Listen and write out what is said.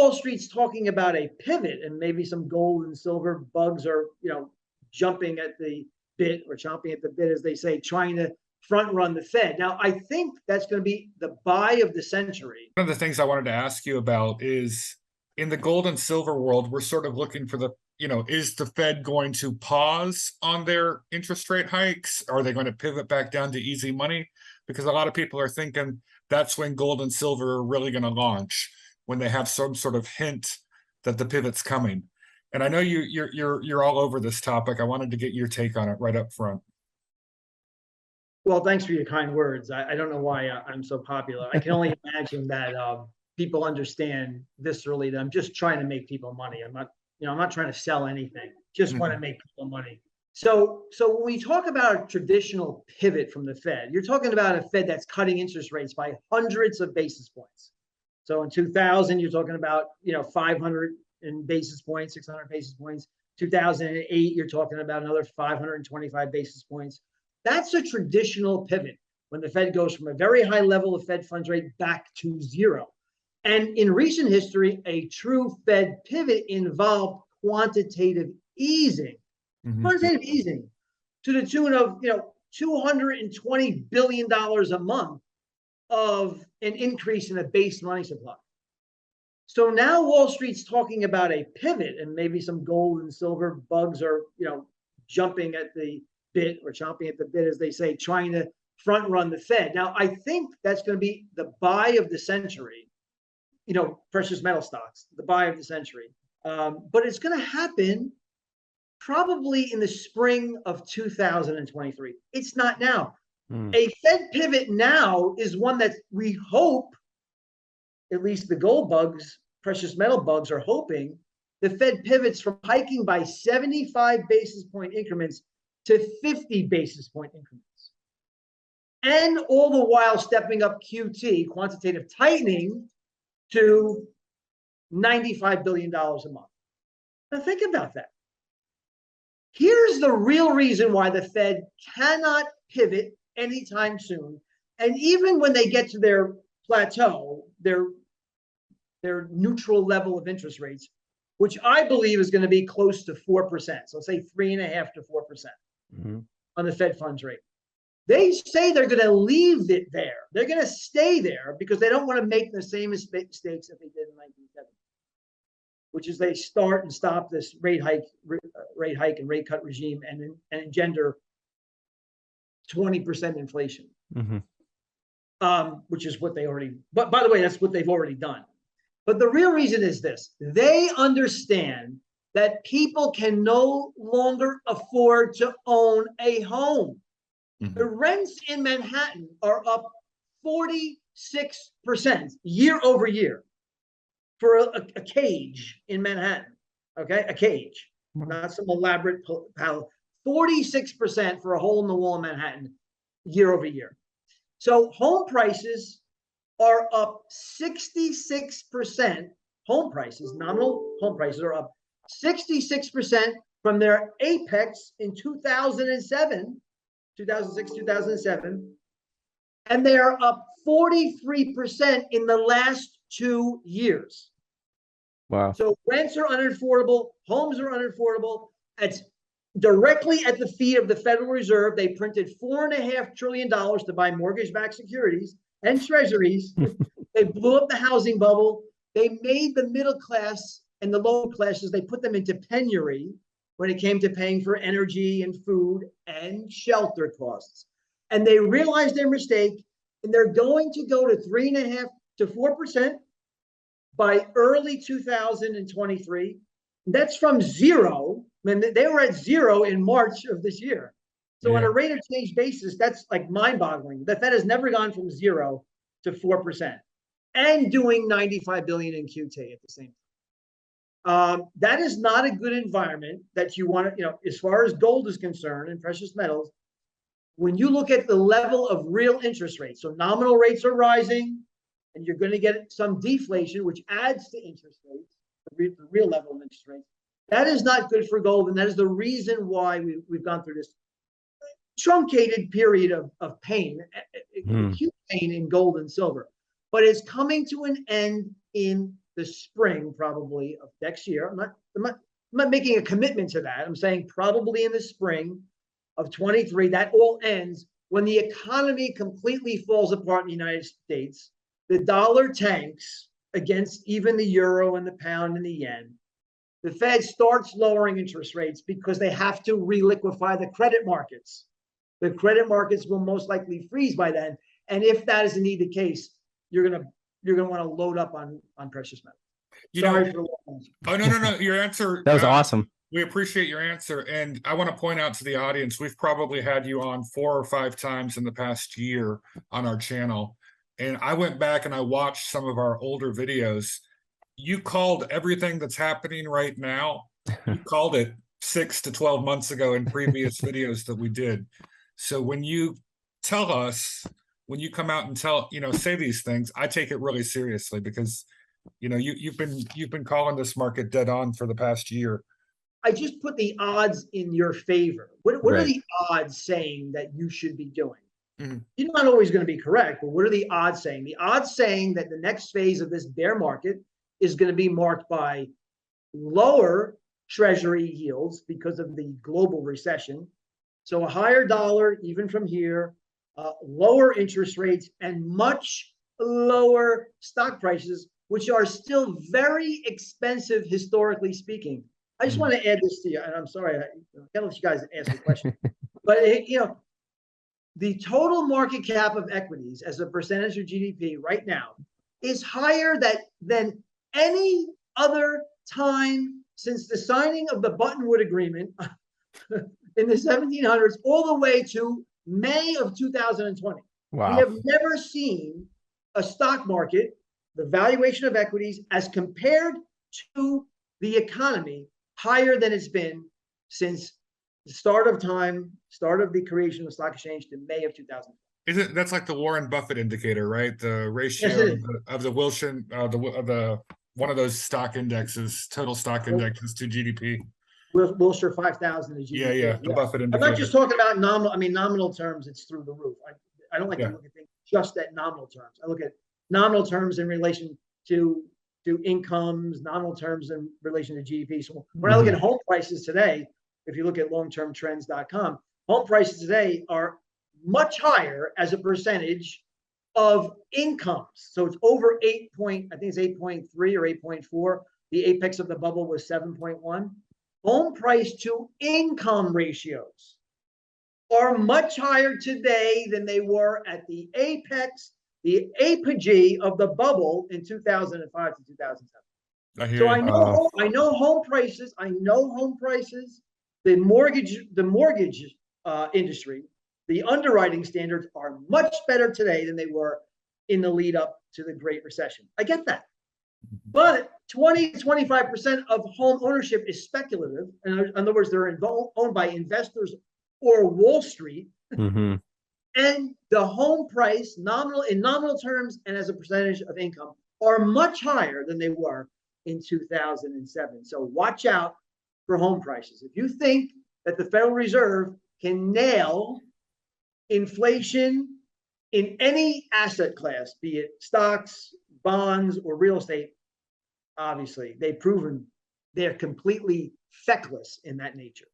Wall Street's talking about a pivot, and maybe some gold and silver bugs are, jumping at the bit or chomping at the bit, as they say, trying to front run the Fed. Now, I think that's going to be the buy of the century. One of the things I wanted to ask you about is, in the gold and silver world, we're sort of looking for is the Fed going to pause on their interest rate hikes? Are they going to pivot back down to easy money? Because a lot of people are thinking that's when gold and silver are really going to launch, when they have some sort of hint that the pivot's coming. And I know you're all over this topic. I wanted to get your take on it right up front. Well, thanks for your kind words. I don't know why I'm so popular. I can only imagine that people understand viscerally that I'm just trying to make people money. I'm not trying to sell anything. Just want to make people money. So when we talk about a traditional pivot from the Fed, you're talking about a Fed that's cutting interest rates by hundreds of basis points. So in 2000, you're talking about 500 basis points, 600 basis points. 2008, you're talking about another 525 basis points. That's a traditional pivot, when the Fed goes from a very high level of Fed funds rate back to zero. And in recent history, a true Fed pivot involved quantitative easing, quantitative easing to the tune of $220 billion a month of an increase in the base money supply. So now Wall Street's talking about a pivot, and maybe some gold and silver bugs are, jumping at the bit or chomping at the bit, as they say, trying to front run the Fed. Now, I think that's going to be the buy of the century, precious metal stocks, the buy of the century. But it's going to happen probably in the spring of 2023. It's not now. A Fed pivot now is one that we hope, at least the gold bugs, precious metal bugs, are hoping the Fed pivots from hiking by 75 basis point increments to 50 basis point increments. And all the while stepping up QT, quantitative tightening, to $95 billion a month. Now think about that. Here's the real reason why the Fed cannot pivot anytime soon. And even when they get to their plateau, their neutral level of interest rates, which I believe is going to be close to 4%. So say 3.5% to 4% on the Fed funds rate. They say they're going to leave it there. They're going to stay there because they don't want to make the same mistakes that they did in 1970, which is they start and stop this rate hike and rate cut regime and engender 20% inflation, which is what they already. But by the way, that's what they've already done. But the real reason is this: they understand that people can no longer afford to own a home. The rents in Manhattan are up 46% year over year for a cage in Manhattan. Okay, a cage, not some elaborate palace. 46% for a hole in the wall in Manhattan year over year. So home prices are up 66%. Home prices, nominal home prices, are up 66% from their apex in 2006, 2007, and they are up 43% in the last 2 years. Wow. So rents are unaffordable, homes are unaffordable. It's directly at the feet of the Federal Reserve. They printed $4.5 trillion to buy mortgage-backed securities and treasuries. They blew up the housing bubble. They made the middle class and the lower classes, they put them into penury when it came to paying for energy and food and shelter costs. And they realized their mistake, and they're going to go to 3.5% to 4% by early 2023. That's from zero. I mean, they were at zero in March of this year. So on a rate of change basis, that's like mind-boggling. The Fed has never gone from 0 to 4% and doing 95 billion in QT at the same time. That is not a good environment that you want to, as far as gold is concerned and precious metals. When you look at the level of real interest rates, so nominal rates are rising, and you're going to get some deflation, which adds to interest rates, the real level of interest rates. That is not good for gold, and that is the reason why we've gone through this truncated period of pain, acute pain in gold and silver. But it's coming to an end in the spring probably of next year. I'm not making a commitment to that. I'm saying probably in the spring of 23, that all ends when the economy completely falls apart in the United States. The dollar tanks against even the euro and the pound and the yen. The Fed starts lowering interest rates because they have to reliquify the credit markets. The credit markets will most likely freeze by then. And if that is indeed the case, you're gonna want to load up on precious metals. Sorry for oh no, your answer That was awesome. We appreciate your answer, and I want to point out to the audience, we've probably had you on 4 or 5 times in the past year on our channel, and I went back and I watched some of our older videos. You called everything that's happening right now. You called it 6 to 12 months ago in previous videos that we did. So when you tell us, when you come out and say these things, I take it really seriously, because you've been calling this market dead on for the past year. I just put the odds in your favor. What are the odds saying that you should be doing? Mm-hmm. You're not always going to be correct, but what are the odds saying? The odds saying that the next phase of this bear market is going to be marked by lower treasury yields because of the global recession. So a higher dollar, even from here, lower interest rates, and much lower stock prices, which are still very expensive historically speaking. I just want to add this to you, and I'm sorry, I can't let you guys ask the question, but the total market cap of equities as a percentage of GDP right now is higher than any other time since the signing of the Buttonwood Agreement in the 1700s, all the way to May of 2020. Wow. We have never seen a stock market, the valuation of equities as compared to the economy, higher than it's been since the start of the creation of the stock exchange to May of 2000. That's like the Warren Buffett indicator, right? The ratio of the Wilson, one of those stock indexes, total stock indexes to GDP. Wilshire 5000 is GDP. Yeah. The Buffett indicator. I'm not just talking about nominal. I mean, nominal terms, it's through the roof. I don't like to look at things just at nominal terms. I look at nominal terms in relation to incomes, nominal terms in relation to GDP. So when I look at home prices today, if you look at longtermtrends.com, home prices today are much higher as a percentage of incomes. So it's over I think it's 8.3 or 8.4. The apex of the bubble was 7.1. Home price to income ratios are much higher today than they were at the apex, the apogee of the bubble in 2005 to 2007. So I know home prices. The mortgage industry, the underwriting standards are much better today than they were in the lead up to the Great Recession. I get that. But 20 to 25% of home ownership is speculative. In other words, they're owned by investors or Wall Street. Mm-hmm. And the home price, in nominal terms and as a percentage of income, are much higher than they were in 2007. So watch out for home prices. If you think that the Federal Reserve can nail inflation in any asset class, be it stocks, bonds, or real estate, obviously they've proven they're completely feckless in that nature.